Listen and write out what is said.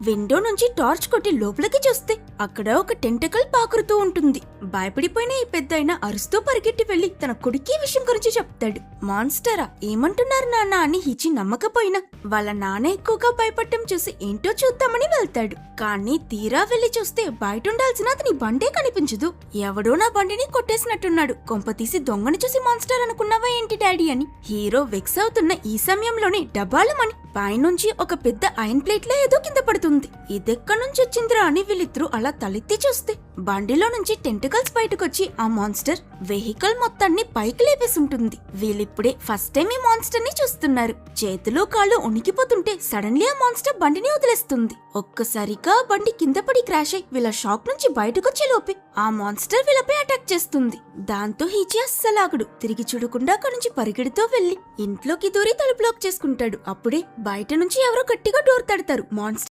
Window నుంచి torch కొట్టి లోపలికి చూస్తే అక్కడ ఒక టెంటకల్ పాకురుతూ ఉంటుంది. భయపడిపోయిన ఈ పెద్దాయన అరుస్తూ పరిగెట్టి వెళ్లి తన కొడుకు విషయం గురించి చెప్తాడు. మాన్స్టరా, ఏమంటున్నారు నాన్న అని హిచి నమ్మకపోయినా వాళ్ళ నాన్న ఎక్కువగా భయపడటం చూసి ఏంటో చూద్దామని వెళ్తాడు. కానీ తీరా వెళ్లి చూస్తే బయట ఉండాల్సిన అతని బండే కనిపించదు. ఎవడో నా బండిని కొట్టేసినట్టున్నాడు, కొంపతీసి దొంగని చూసి మాన్స్టర్ అనుకున్నావా ఏంటి డాడీ అని హీరో వెక్స్ అవుతున్న ఈ సమయంలోనే డబాలమని పైనుంచి ఒక పెద్ద ఐరన్ ప్లేట్ లో ఏదో కింద పడుతుంది. ఇదెక్కడి నుంచి వచ్చిందిరా అని వీళ్ళిద్దరూ అలా తలెత్తి చూస్తే బండిలో నుంచి టెంటకల్స్ బయటకొచ్చి ఆ మాన్స్టర్ వెహికల్ మొత్తాన్ని పైకి లేపేసుంటుంది. వీళ్ళిప్పుడే ఫస్ట్ టైం ఈ మాన్స్టర్ ని చూస్తున్నారు. చేతులు కాళ్ళు ఉనికిపోతుంటే సడన్లీ ఆ మాన్స్టర్ బండిని వదిలేస్తుంది. ఒక్కసారిగా బండి కింద పడి క్రాష్ అయి వీళ్ళ షాప్ నుంచి బయటకొచ్చే లోపే ఆ మాన్స్టర్ వీళ్ళపై అటాక్ చేస్తుంది. దాంతో హీచి అస్సలాగడు. తిరిగి చూడకుండా అక్కడి నుంచి పరిగెడుతూ వెళ్లి ఇంట్లోకి దూరి తలుపు లాక్ చేసుకుంటాడు. అప్పుడే బయట నుంచి ఎవరో గట్టిగా డోర్ తడతారు. మాన్స్టర్